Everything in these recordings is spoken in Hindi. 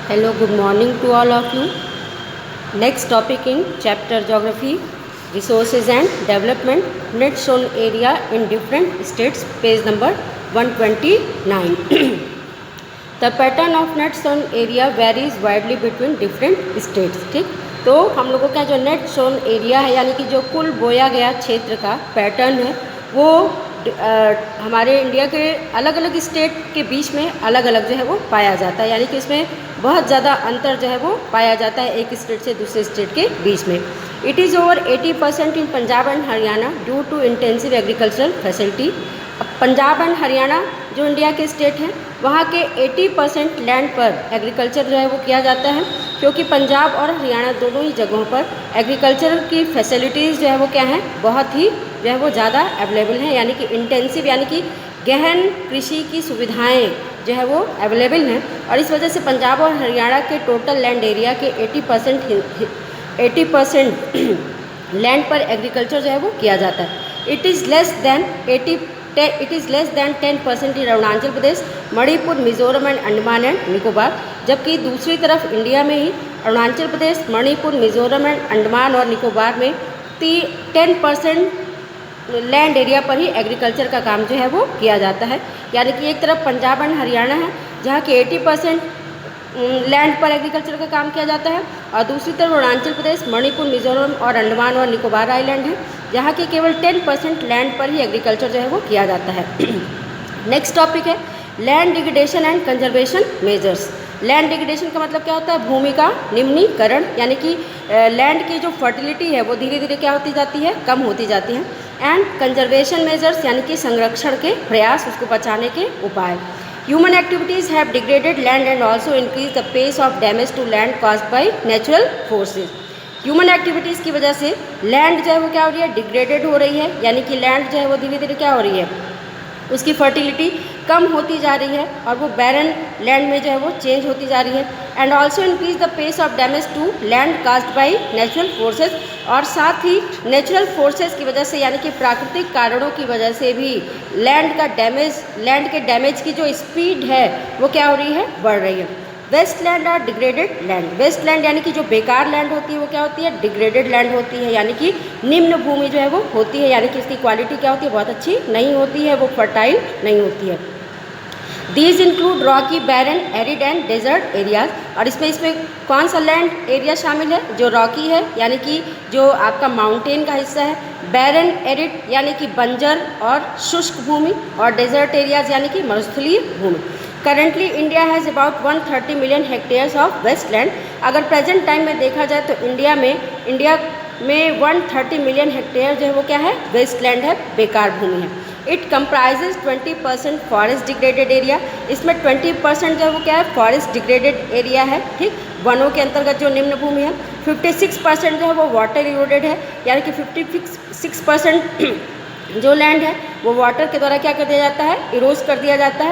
Hello, good morning to all of you. Next topic in chapter Geography, Resources and Development, Net Shown Area in Different States, page number 129. The pattern of net shown area varies widely between different states. ठीक, तो हम लोगों का जो नेट शोन एरिया है यानी कि जो कुल बोया गया क्षेत्र का पैटर्न है वो हमारे इंडिया के अलग अलग स्टेट के बीच में अलग अलग जो है वो पाया जाता है, यानी कि इसमें बहुत ज़्यादा अंतर जो है वो पाया जाता है एक स्टेट से दूसरे स्टेट के बीच में। It is over 80% in Punjab and Haryana due to intensive agricultural facility. Punjab and Haryana जो इंडिया के स्टेट हैं वहाँ के 80% लैंड पर एग्रीकल्चर जो है वो किया जाता है, क्योंकि पंजाब और हरियाणा दोनों ही जगहों पर एग्रीकल्चर की फैसिलिटीज़ जो है वो क्या हैं, बहुत ही जो है वो ज़्यादा अवेलेबल हैं, यानी कि इंटेंसिव यानी कि गहन कृषि की सुविधाएं जो है वो अवेलेबल हैं। और इस वजह से पंजाब और हरियाणा के टोटल लैंड एरिया के 80% लैंड पर एग्रीकल्चर जो है वो किया जाता है। It is less than 10% in Arunachal Pradesh, Manipur, Mizoram and Andaman and Nicobar. जबकि दूसरी तरफ इंडिया में ही अरुणाचल प्रदेश, मणिपुर, मिजोरम एंड अंडमान और निकोबार में 10% लैंड एरिया पर ही एग्रीकल्चर का काम जो है वो किया जाता है। यानी कि एक तरफ पंजाब एंड हरियाणा है जहाँ की 80% लैंड पर एग्रीकल्चर का काम किया जाता है, और दूसरी तरफ अरुणाचल प्रदेश, मणिपुर, मिजोरम और अंडमान और निकोबार आइलैंड है जहाँ की केवल 10% लैंड पर ही एग्रीकल्चर जो है वो किया जाता है। नेक्स्ट टॉपिक है land degradation and conservation measures. Land degradation का मतलब क्या होता है, भूमि का निम्नीकरण, यानी कि लैंड की जो फर्टिलिटी है वो धीरे धीरे क्या होती जाती है, कम होती जाती है। एंड कंजर्वेशन मेजर्स यानी कि संरक्षण के प्रयास, उसको बचाने के उपाय। Human activities have degraded land and also increase the pace of damage to land caused by natural forces. Human activities की वजह से लैंड जो है वो क्या हो रही है, डिग्रेडेड हो रही है, यानी कि लैंड जो है वो धीरे धीरे क्या हो रही है, उसकी फर्टिलिटी कम होती जा रही है और वो बैरन लैंड में जो है वो चेंज होती जा रही है। And also increase the pace of damage to land caused by natural forces, और साथ ही नेचुरल फोर्सेज की वजह से यानी कि प्राकृतिक कारणों की वजह से भी लैंड के डैमेज की जो स्पीड है वो क्या हो रही है, बढ़ रही है। वेस्ट लैंड और डिग्रेडेड लैंड। वेस्ट लैंड यानी कि जो बेकार लैंड होती है वो क्या होती है, डिग्रेडेड लैंड होती है, यानी कि निम्न भूमि जो है वो होती है, यानी कि इसकी क्वालिटी क्या होती है, बहुत अच्छी नहीं होती है, वो फर्टाइल नहीं होती है। These include rocky, barren, arid and desert areas. और इसमें कौन सा लैंड एरिया शामिल है, जो रॉकी है यानी कि जो आपका माउंटेन का हिस्सा है, बैरन एरिड यानी कि बंजर और शुष्क भूमि, और डेजर्ट एरियाज यानी कि मरुस्थलीय भूमि। Currently India has about 130 million hectares of waste land. अगर प्रेजेंट टाइम में देखा जाए तो इंडिया में 130 मिलियन हेक्टेयर जो है वो क्या है, वेस्ट लैंड है, बेकार भूमि है। It comprises 20% forest degraded area. इसमें 20% जो है वो क्या है, फॉरेस्ट डिग्रेडेड एरिया है, ठीक, वनों के अंतर्गत जो निम्न भूमि है। 56% जो है वो वाटर इरोडेड है, यानी कि 56% जो लैंड है वो वाटर के द्वारा क्या कर दिया जाता है, इरोड कर दिया जाता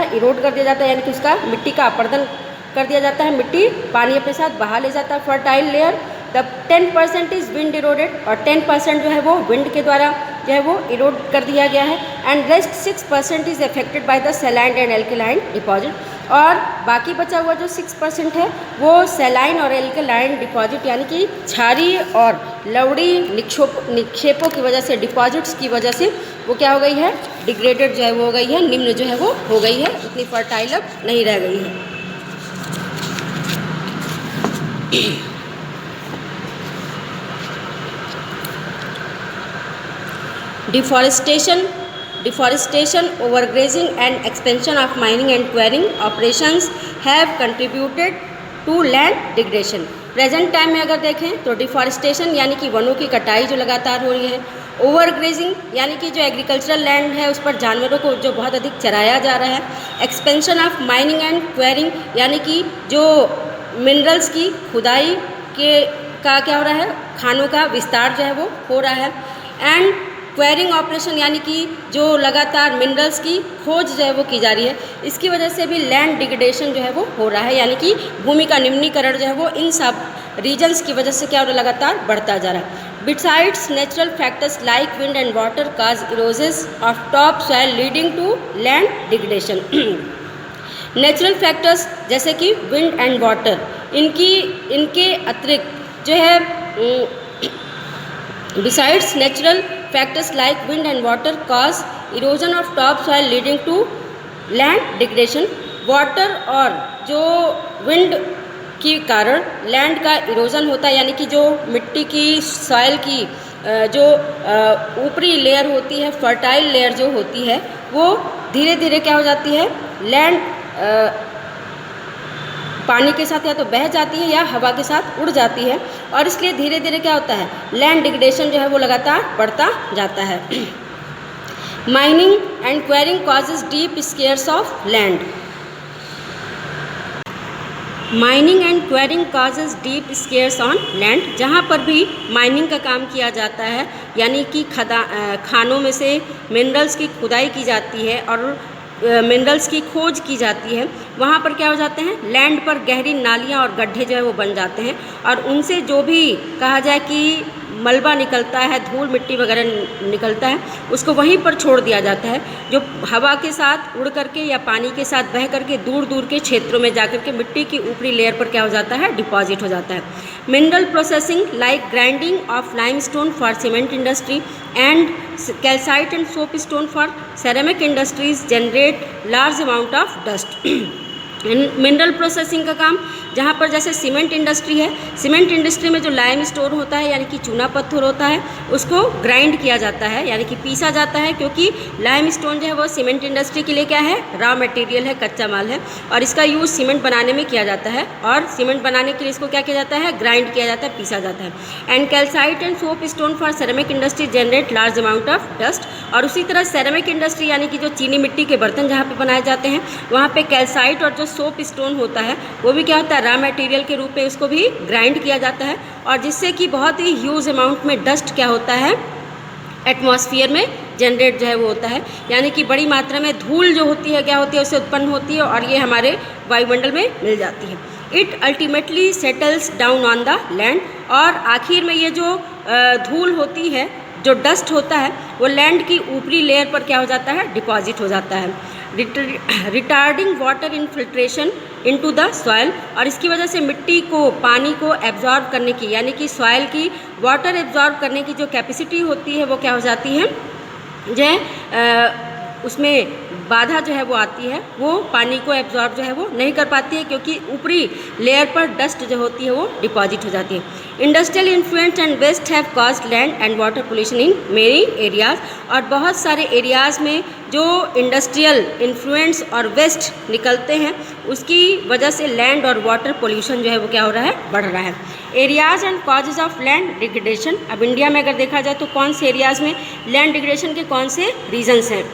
है, यानी कि उसका मिट्टी का अपरदन कर दिया जाता है, मिट्टी पानी अपने साथ बहा ले जाता है। Fertile layer. The 10% is wind eroded, और 10% जो है वो विंड के द्वारा जो है वो इरोड कर दिया गया है। And rest 6% is affected by the saline and alkaline deposit, और बाकी बचा हुआ जो 6% है वो सैलाइन और एल्कलाइन डिपॉजिट यानी कि क्षारीय और लवड़ी निक्षेपों की वजह से, डिपॉजिट्स की वजह से वो क्या हो गई है, डिग्रेडेड जो है वो हो गई है, निम्न जो है वो हो गई है, उतनी फर्टाइल अब नहीं रह गई है। Deforestation, overgrazing and expansion of mining and quarrying operations have contributed to land degradation. Present time में अगर देखें तो डिफॉरेस्टेशन यानी कि वनों की कटाई जो लगातार हो रही है, ओवरग्रेजिंग यानी कि जो एग्रीकल्चरल लैंड है उस पर जानवरों को जो बहुत अधिक चराया जा रहा है, expansion of mining and quarrying यानी कि जो मिनरल्स की खुदाई का क्या हो रहा है, खानों का विस्तार जो है वो हो रहा है। एंड क्वेरिंग ऑपरेशन यानी कि जो लगातार मिनरल्स की खोज जो है वो की जा रही है, इसकी वजह से भी लैंड डिग्रेडेशन जो है वो हो रहा है, यानी कि भूमि का निम्नीकरण जो है वो इन सब रीजन्स की वजह से क्या हो रहा है, लगातार बढ़ता जा रहा है। Besides natural factors like wind and water cause erosion of top soil leading to land degradation. Natural factors जैसे कि विंड एंड वाटर इनके अतिरिक्त जो है besides natural factors like wind and water cause erosion of top soil leading to land degradation. Water और जो विंड के कारण लैंड का इरोजन होता है, यानी कि जो मिट्टी की सॉइल की जो ऊपरी लेयर होती है, फर्टाइल लेयर जो होती है, वो धीरे धीरे क्या हो जाती है, लैंड पानी के साथ या तो बह जाती है या हवा के साथ उड़ जाती है, और इसलिए धीरे धीरे क्या होता है, लैंड डिग्रेडेशन जो है वो लगातार बढ़ता जाता है। Mining and quarrying causes deep scars of land. Mining and quarrying causes deep scars on land. जहाँ पर भी माइनिंग का काम किया जाता है, यानी कि खानों में से मिनरल्स की खुदाई की जाती है और मिनरल्स की खोज की जाती है, वहाँ पर क्या हो जाते हैं, लैंड पर गहरी नालियाँ और गड्ढे जो है वो बन जाते हैं, और उनसे जो भी कहा जाए कि मलबा निकलता है, धूल मिट्टी वगैरह निकलता है, उसको वहीं पर छोड़ दिया जाता है, जो हवा के साथ उड़ करके या पानी के साथ बह करके दूर दूर के क्षेत्रों में जाकर के मिट्टी की ऊपरी लेयर पर क्या हो जाता है, डिपॉजिट हो जाता है। Mineral processing like grinding of limestone for cement industry and calcite and soap stone for ceramic industries generate large amount of dust. Mineral processing का काम, जहाँ पर जैसे सीमेंट इंडस्ट्री है, सीमेंट इंडस्ट्री में जो लाइम स्टोन होता है यानी कि चूना पत्थर होता है, उसको ग्राइंड किया जाता है यानी कि पीसा जाता है, क्योंकि लाइम स्टोन जो है वो सीमेंट इंडस्ट्री के लिए क्या है, रॉ मटेरियल है, कच्चा माल है, और इसका यूज़ सीमेंट बनाने में किया जाता है, और सीमेंट बनाने के लिए इसको क्या किया जाता है, ग्राइंड किया जाता है, पीसा जाता है। And calcite and soap stone for ceramic industry generate large amount of dust. और उसी तरह सेरेमिक इंडस्ट्री यानी कि जो चीनी मिट्टी के बर्तन जहाँ पे बनाए जाते हैं, वहाँ पे कैल्साइट और जो सोप स्टोन होता है वो भी क्या होता है, रॉ मटेरियल के रूप में उसको भी ग्राइंड किया जाता है, और जिससे कि बहुत ही ह्यूज अमाउंट में डस्ट क्या होता है, एटमॉस्फेयर में जनरेट जो है वो होता है, यानी कि बड़ी मात्रा में धूल जो होती है क्या होती है, उससे उत्पन्न होती है, और ये हमारे वायुमंडल में मिल जाती है। It ultimately settles down on the land. और आखिर में ये जो धूल होती है, जो डस्ट होता है, वो लैंड की ऊपरी लेयर पर क्या हो जाता है, डिपॉजिट हो जाता है, retarding water infiltration into the soil. और इसकी वजह से मिट्टी को, पानी को एब्जॉर्ब करने की, यानी कि सॉइल की वाटर एब्जॉर्ब करने की जो कैपेसिटी होती है वो क्या हो जाती है, जो है उसमें बाधा जो है वो आती है, वो पानी को एब्जॉर्ब जो है वो नहीं कर पाती है, क्योंकि ऊपरी लेयर पर डस्ट जो होती है वो डिपॉजिट हो जाती है। Industrial influence and waste have caused land and water pollution in many areas. और बहुत सारे एरियाज़ में जो इंडस्ट्रियल इन्फ्लुएंस और वेस्ट निकलते हैं, उसकी वजह से लैंड और वाटर पोल्यूशन जो है वो क्या हो रहा है, बढ़ रहा है। Areas and causes of land degradation. अब इंडिया में अगर देखा जाए तो कौन से एरियाज़ में लैंड डिग्रेडेशन के कौन से रीजन्स हैं।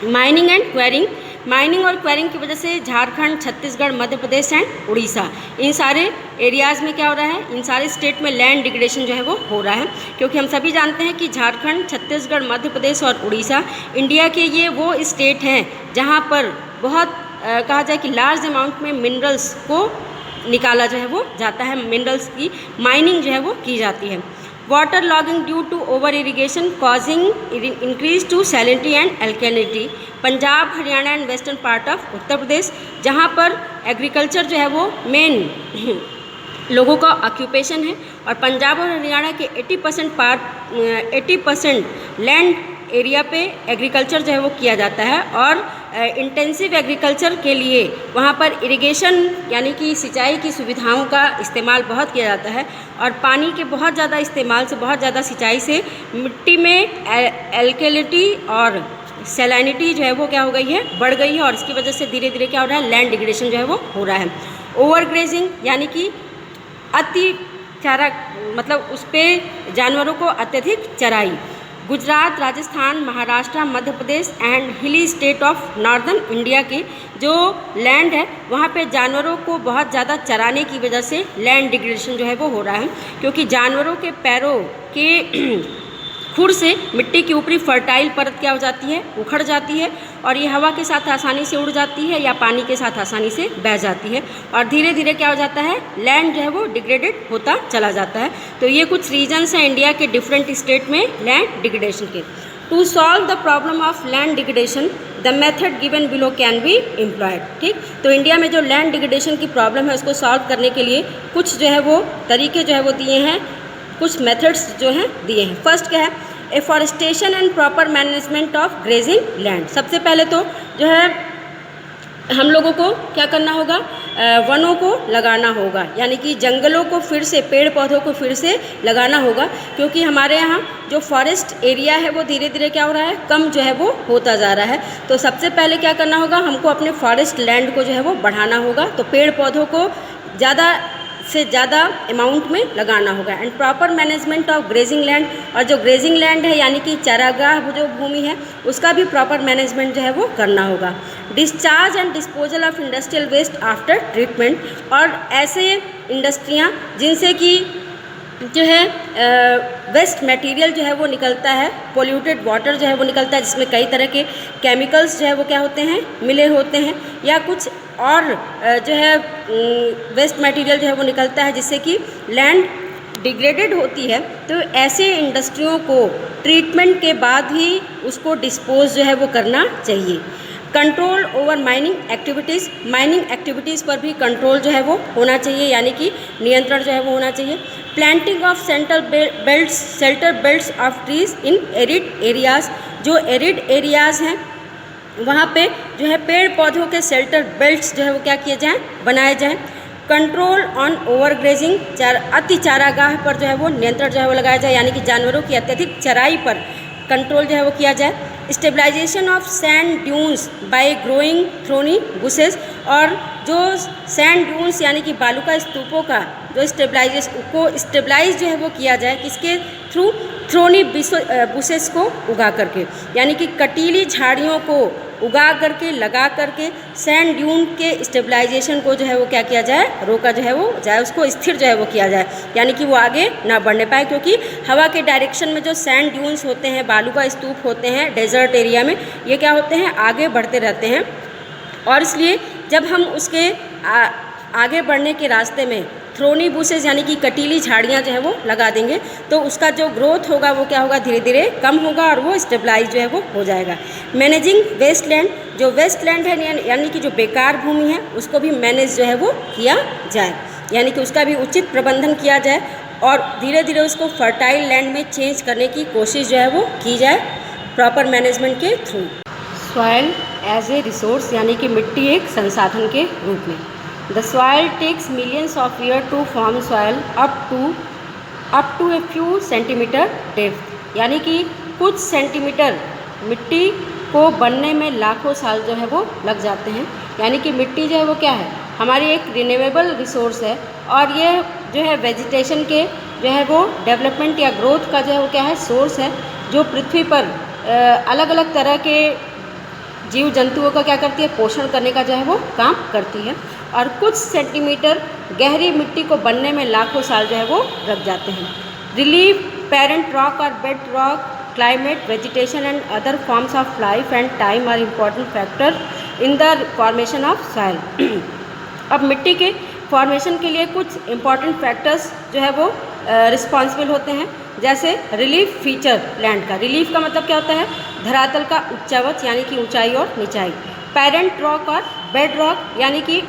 Mining and quarrying. माइनिंग और क्वेरिंग की वजह से झारखंड, छत्तीसगढ़, मध्य प्रदेश एंड उड़ीसा, इन सारे एरियाज़ में क्या हो रहा है, इन सारे स्टेट में लैंड डिग्रेडेशन जो है वो हो रहा है, क्योंकि हम सभी जानते हैं कि झारखंड, छत्तीसगढ़, मध्य प्रदेश और उड़ीसा इंडिया के ये वो स्टेट हैं जहाँ पर बहुत कहा जाए कि लार्ज अमाउंट में मिनरल्स को निकाला जो है वो जाता है, मिनरल्स की माइनिंग जो है वो की जाती है। Water logging due to over irrigation causing increase to salinity and alkalinity. Punjab, Haryana and western part of Uttar Pradesh, जहाँ पर एग्रीकल्चर जो है वो मेन लोगों का ऑक्यूपेशन है, और पंजाब और हरियाणा के 80% लैंड एरिया पे एग्रीकल्चर जो है वो किया जाता है, और इंटेंसिव एग्रीकल्चर के लिए वहाँ पर इरिगेशन यानी कि सिंचाई की सुविधाओं का इस्तेमाल बहुत किया जाता है, और पानी के बहुत ज़्यादा इस्तेमाल से, बहुत ज़्यादा सिंचाई से मिट्टी में एल्कलिनिटी और सैलिनिटी जो है वो क्या हो गई है, बढ़ गई है, और इसकी वजह से धीरे धीरे क्या हो रहा है, लैंड डिग्रेडेशन जो है वो हो रहा है। ओवर ग्रेजिंग यानी कि अति चारा, मतलब उस पर जानवरों को अत्यधिक चराई। Gujarat, Rajasthan, Maharashtra, Madhya Pradesh and hilly state of northern India के जो लैंड है, वहाँ पे जानवरों को बहुत ज़्यादा चराने की वजह से लैंड डिग्रेडेशन जो है वो हो रहा है, क्योंकि जानवरों के पैरों के खुर से मिट्टी की ऊपरी फर्टाइल परत क्या हो जाती है, उखड़ जाती है, और ये हवा के साथ आसानी से उड़ जाती है या पानी के साथ आसानी से बह जाती है, और धीरे धीरे क्या हो जाता है, लैंड जो है वो डिग्रेडेड होता चला जाता है। तो ये कुछ रीजन्स हैं इंडिया के डिफरेंट स्टेट में लैंड डिग्रेडेशन के। To solve the problem of land degradation the method given below can be employed. ठीक, तो इंडिया में जो लैंड डिग्रेडेशन की प्रॉब्लम है उसको सॉल्व करने के लिए कुछ जो है वो तरीके जो है वो दिए हैं, कुछ मेथड्स जो हैं दिए हैं। फर्स्ट क्या है, afforestation and proper management of grazing land. सबसे पहले तो जो है हम लोगों को क्या करना होगा, वनों को लगाना होगा, यानी कि जंगलों को फिर से, पेड़ पौधों को फिर से लगाना होगा, क्योंकि हमारे यहाँ जो फॉरेस्ट एरिया है वो धीरे धीरे क्या हो रहा है, कम जो है वो होता जा रहा है। तो सबसे पहले क्या करना होगा, हमको अपने फॉरेस्ट लैंड को जो है वो बढ़ाना होगा, तो पेड़ पौधों को ज़्यादा से ज़्यादा अमाउंट में लगाना होगा। And proper management of grazing land, और जो ग्रेजिंग लैंड है यानी कि चारागाह जो भूमि है उसका भी प्रॉपर मैनेजमेंट जो है वो करना होगा। Discharge and disposal of industrial waste after treatment, और ऐसे इंडस्ट्रियाँ जिनसे कि जो है वेस्ट मटेरियल जो है वो निकलता है, पोल्यूटेड वाटर जो है वो निकलता है, जिसमें कई तरह के केमिकल्स जो है वो क्या होते हैं, मिले होते हैं, या कुछ और जो है वेस्ट मटेरियल जो है वो निकलता है जिससे कि लैंड डिग्रेडेड होती है। तो ऐसे इंडस्ट्रियों को ट्रीटमेंट के बाद ही उसको डिस्पोज जो है वो करना चाहिए। Control over mining activities, mining activities पर भी कंट्रोल जो है वो होना चाहिए, यानी कि नियंत्रण जो है वो होना चाहिए। Planting of shelter belts of trees in arid areas, जो एरिड एरियाज़ हैं वहाँ पे जो है पेड़ पौधों के शेल्टर बेल्ट्स जो है वो क्या किए जाएँ, बनाए जाएँ। कंट्रोल ऑन ओवर ग्रेजिंग, अति चारागाह पर जो है वो नियंत्रण जो है वो लगाया जाए, यानी कि जानवरों की अत्यधिक चराई पर कंट्रोल जो है वो किया जाए। Stabilization of sand dunes by growing thorny bushes, और जो सैंड ड्यून्स यानी कि बालुका स्तूपों का जो स्टेबलाइज जो है वो किया जाए, किसके थ्रू, थ्रोनी बुशेस को उगा करके, यानी कि कटीली झाड़ियों को उगा करके, लगा करके सैंड ड्यून के स्टेबलाइजेशन को जो है वो क्या किया जाए, रोका जो है वो जाए, उसको स्थिर जो है वो किया जाए, यानी कि वो आगे ना बढ़ने पाए, क्योंकि हवा के डायरेक्शन में जो सैंड ड्यून्स होते हैं, बालुका स्तूप होते हैं डेजर्ट एरिया में, ये क्या होते हैं, आगे बढ़ते रहते हैं, और इसलिए जब हम उसके आगे बढ़ने के रास्ते में थ्रोनी बुशेस यानी कि कटीली झाड़ियाँ जो है वो लगा देंगे, तो उसका जो ग्रोथ होगा वो क्या होगा, धीरे धीरे कम होगा और वो स्टेबलाइज जो है वो हो जाएगा। मैनेजिंग वेस्ट लैंड, जो वेस्ट लैंड है यानी कि जो बेकार भूमि है उसको भी मैनेज जो है वो किया जाए, यानी कि उसका भी उचित प्रबंधन किया जाए और धीरे धीरे उसको फर्टाइल लैंड में चेंज करने की कोशिश जो है वो की जाए प्रॉपर मैनेजमेंट के through. Soil as a resource, यानी कि मिट्टी एक संसाधन के रूप में। The soil takes millions of years to form soil up to a few centimeter depth, यानी कि कुछ सेंटीमीटर मिट्टी को बनने में लाखों साल जो है वो लग जाते हैं। यानी कि मिट्टी जो है वो क्या है, हमारी एक रिन्यूएबल रिसोर्स है, और ये जो है वेजिटेशन के जो है वो डेवलपमेंट या ग्रोथ का जो है वो क्या है, सोर्स है, जो पृथ्वी पर अलग अलग तरह के जीव जंतुओं का क्या करती है, पोषण करने का जो है वो काम करती है। और कुछ सेंटीमीटर गहरी मिट्टी को बनने में लाखों साल जो है वो लग जाते हैं। रिलीफ, पेरेंट रॉक और bed rock, climate, vegetation and other forms of life and time are important factor in the formation of soil. अब मिट्टी के फॉर्मेशन के लिए कुछ इम्पॉर्टेंट फैक्टर्स जो है वो रिस्पॉन्सिबल होते हैं, जैसे रिलीफ फीचर लैंड का। रिलीफ का मतलब क्या होता है, धरातल का उच्चावच यानी कि ऊंचाई और निचाई। पेरेंट रॉक और बेड रॉक, यानी कि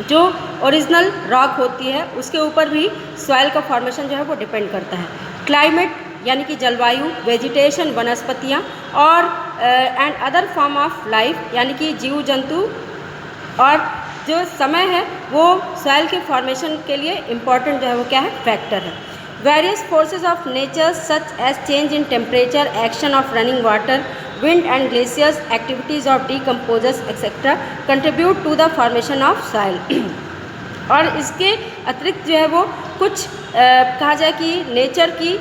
जो ओरिजिनल रॉक होती है उसके ऊपर भी सॉइल का फॉर्मेशन जो है वो डिपेंड करता है। क्लाइमेट यानी कि जलवायु, वेजिटेशन वनस्पतियाँ, और and other form of life यानी कि जीव जंतु, और जो समय है वो सॉइल के फॉर्मेशन के लिए इम्पॉर्टेंट जो है वो क्या है, फैक्टर है। Various forces of nature such as change in temperature, action of running water, wind and glaciers, activities of decomposers etc. contribute to the formation of soil। और इसके अतिरिक्त जो है वो कुछ कहा जाए कि नेचर की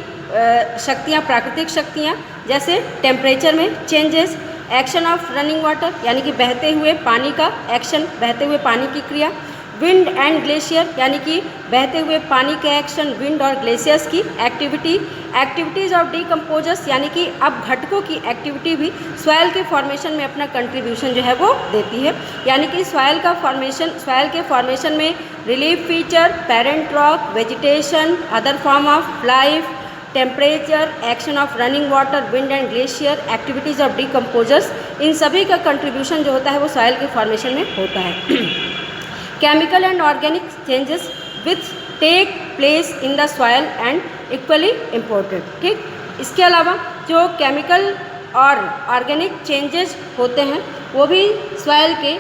शक्तियाँ, प्राकृतिक शक्तियाँ, जैसे टेम्परेचर में changes, action of running water यानी कि बहते हुए पानी का एक्शन, बहते हुए पानी की क्रिया, विंड एंड ग्लेशियर यानी कि बहते हुए पानी के एक्शन, विंड और ग्लेशियर्स की एक्टिविटी, एक्टिविटीज़ ऑफ डीकम्पोजर्स यानी कि अपघटकों की एक्टिविटी भी सॉइल के फॉर्मेशन में अपना कंट्रीब्यूशन जो है वो देती है। यानी कि सॉइल के फॉर्मेशन में relief feature, parent rock, vegetation, other form of life, temperature, action of running water, wind and glacier, activities of decomposers, इन सभी का कंट्रीब्यूशन जो होता है वो सॉइल के फॉर्मेशन में होता है। Chemical and organic changes which take place in the soil and equally important. ठीक, इसके अलावा जो केमिकल और ऑर्गेनिक चेंजेस होते हैं वो भी सॉइल के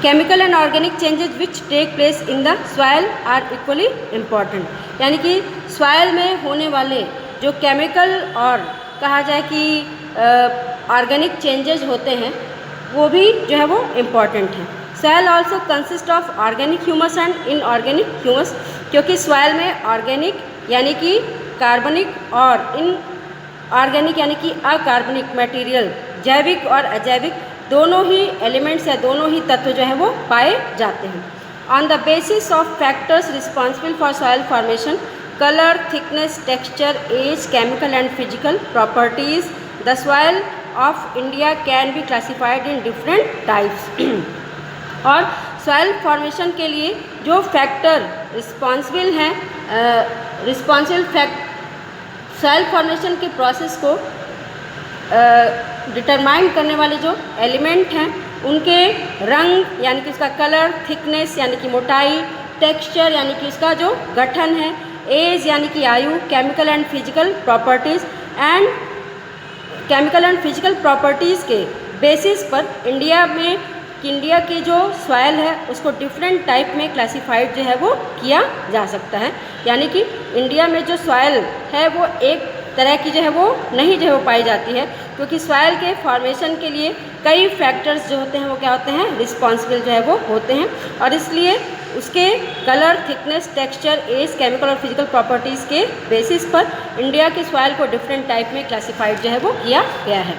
chemical and organic changes which take place in the soil are equally important. यानी कि सॉइल में होने वाले जो केमिकल और कहा जाए कि ऑर्गेनिक चेंजेस होते हैं वो भी जो है वो इम्पॉर्टेंट है। Soil also consist of organic humus and inorganic humus, क्योंकि सॉइल में ऑर्गेनिक यानी कि कार्बनिक और इनऑर्गेनिक यानी कि अकार्बनिक मटेरियल, जैविक और अजैविक दोनों ही एलिमेंट्स या दोनों ही तत्व जो है वो पाए जाते हैं। On the basis of factors responsible for soil formation, colour, thickness, texture, age, chemical and physical properties, the soil of India can be classified in different types. और सॉइल फॉर्मेशन के लिए जो फैक्टर रिस्पॉन्सिबल हैं, सॉइल फॉर्मेशन के प्रोसेस को डिटरमाइन करने वाले जो एलिमेंट हैं उनके रंग यानी कि उसका कलर, थिकनेस यानी कि मोटाई, टेक्सचर यानी कि उसका जो गठन है, एज यानी कि आयु, केमिकल एंड फिजिकल प्रॉपर्टीज़ के बेसिस पर इंडिया की जो सॉइल है उसको डिफरेंट टाइप में क्लासिफाइड जो है वो किया जा सकता है। यानी कि इंडिया में जो सॉइल है वो एक तरह की जो है वो नहीं जो है वो पाई जाती है, क्योंकि सॉइल के फॉर्मेशन के लिए कई फैक्टर्स जो होते हैं वो क्या होते हैं, रिस्पॉन्सिबल जो है वो होते हैं। और इसलिए उसके colour, thickness, texture, age, chemical और फिजिकल प्रॉपर्टीज़ के बेसिस पर इंडिया के सॉइल को डिफरेंट टाइप में क्लासिफाइड जो है वो किया गया है।